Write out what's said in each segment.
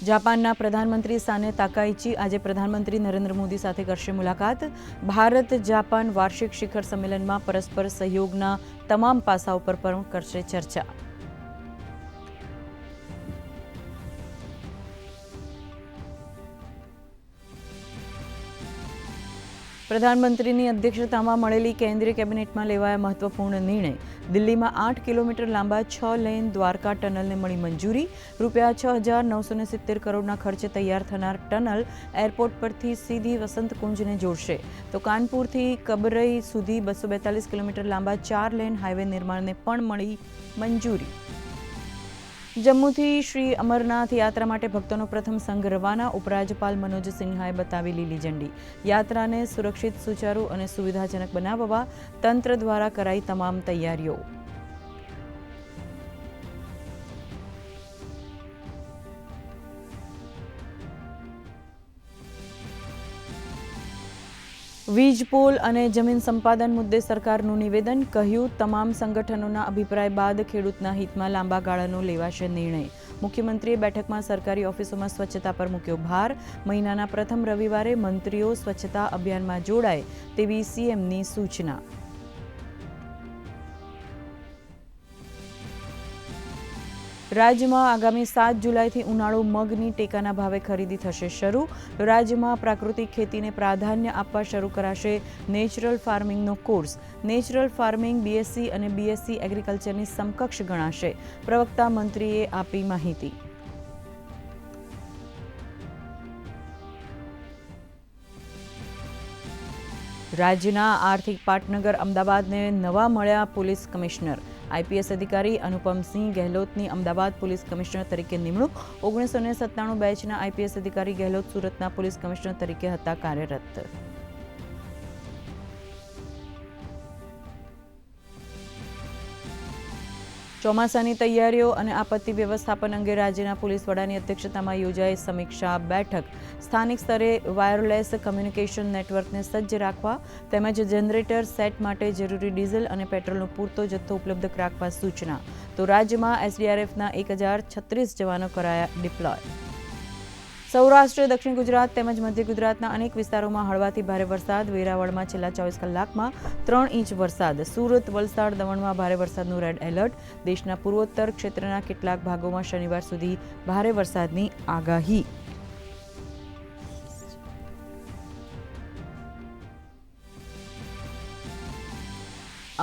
જાપાનના પ્રધાનમંત્રી સાને તાકાઇચી આજે પ્રધાનમંત્રી નરેન્દ્ર મોદી સાથે કરશે મુલાકાત. ભારત જાપાન વાર્ષિક શિખર સંમેલનમાં પરસ્પર સહયોગના તમામ પાસાઓ પર પણ કરશે ચર્ચા. પ્રધાનમંત્રીની અધ્યક્ષતામાં મળેલી કેન્દ્રીય કેબિનેટમાં લેવાયા મહત્વપૂર્ણ નિર્ણય. દિલ્હીમાં 8 કિલોમીટર લાંબા 6 લેન દ્વારકા ટનલને મળી મંજૂરી. રૂપિયા 6,970 કરોડના ખર્ચે તૈયાર થનાર ટનલ એરપોર્ટ પરથી સીધી વસંત કુંજને જોડશે. તો કાનપુરથી કબરઈ સુધી 242 કિલોમીટર લાંબા 4 લેન હાઈવે નિર્માણને પણ મળી મંજૂરી. જમ્મુથી શ્રી અમરનાથ યાત્રા માટે ભક્તોનો પ્રથમ સંઘ રવાના. ઉપરાજ્યપાલ મનોજ સિન્હાએ બતાવી લીલી ઝંડી. યાત્રાને સુરક્ષિત, સુચારુ અને સુવિધાજનક બનાવવા તંત્ર દ્વારા કરાઈ તમામ તૈયારીઓ. વીજ પોલ અને જમીન સંપાદન મુદ્દે સરકારનું નિવેદન. કહ્યું, તમામ સંગઠનોના અભિપ્રાય બાદ ખેડૂતના હિતમાં લાંબા ગાળાનો લેવાશે નિર્ણય. મુખ્યમંત્રીએ બેઠકમાં સરકારી ઓફિસોમાં સ્વચ્છતા પર મૂક્યો ભાર. મહિનાના પ્રથમ રવિવારે મંત્રીઓ સ્વચ્છતા અભિયાનમાં જોડાય તેવી સીએમની સૂચના. રાજ્યમાં આગામી 7 જુલાઈથી ઉનાળુ મગની ટેકાના ભાવે ખરીદી થશે શરૂ. રાજ્યમાં પ્રાકૃતિક ખેતીને પ્રાધાન્ય આપવા શરૂ કરાશે નેચરલ ફાર્મિંગનો કોર્સ. નેચરલ ફાર્મિંગ બીએસસી અને બીએસસી એગ્રીકલ્ચરની સમકક્ષ ગણાશે. પ્રવક્તા મંત્રીએ આપી માહિતી. રાજ્યના આર્થિક પાટનગર અમદાવાદને નવા મળ્યા પોલીસ કમિશનર. આઈપીએસ અધિકારી અનુપમસિંહ ગહેલોતની અમદાવાદ પોલીસ કમિશનર તરીકે નિમણૂક. 1997 બેચના આઈપીએસ અધિકારી ગહેલોત સુરતના પોલીસ કમિશનર તરીકે હતા કાર્યરત. ચોમાસાની તૈયારીઓ અને આપત્તિ વ્યવસ્થાપન અંગે રાજ્યના પોલીસ વડાની અધ્યક્ષતામાં યોજાઈ સમીક્ષા બેઠક. સ્થાનિક સ્તરે વાયરલેસ કમ્યુનિકેશન નેટવર્કને સજ્જ રાખવા તેમજ જનરેટર સેટ માટે જરૂરી ડીઝલ અને પેટ્રોલનો પૂરતો જથ્થો ઉપલબ્ધ રાખવા સૂચના. તો રાજ્યમાં એસડીઆરએફના 1036 જવાનો કરાયા ડિપ્લોય. સૌરાષ્ટ્ર, દક્ષિણ ગુજરાત તેમજ મધ્ય ગુજરાતના અનેક વિસ્તારોમાં હળવાથી ભારે વરસાદ. વેરાવળમાં છેલ્લા 24 કલાકમાં 3 ઇંચ વરસાદ. સુરત, વલસાડ, દમણમાં ભારે વરસાદનું રેડ એલર્ટ. દેશના પૂર્વોત્તર ક્ષેત્રના કેટલાક ભાગોમાં શનિવાર સુધી ભારે વરસાદની આગાહી.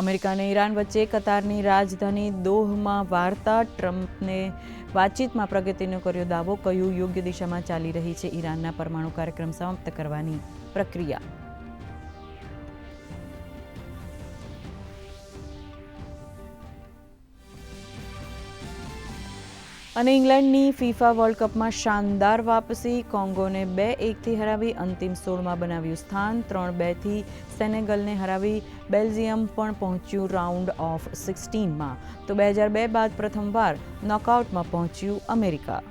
અમેરિકા અને ઈરાન વચ્ચે કતારની રાજધાની દોહમાં વાર્તા. ટ્રમ્પને વાતચીતમાં પ્રગતિનો કર્યો દાવો. કહ્યું, યોગ્ય દિશામાં ચાલી રહી છે ઈરાનના પરમાણુ કાર્યક્રમ સમાપ્ત કરવાની પ્રક્રિયા. અને ઇંગ્લેન્ડની ફીફા વર્લ્ડ કપમાં શાનદાર વાપસી. કોંગોને 2-1થી હરાવી અંતિમ 16માં બનાવ્યું સ્થાન. 3-2થી સેનેગલને હરાવી બેલ્જિયમ પણ પહોંચ્યું રાઉન્ડ ઓફ 16માં. તો 2002 બાદ પ્રથમવાર નોકઆઉટમાં પહોંચ્યું અમેરિકા.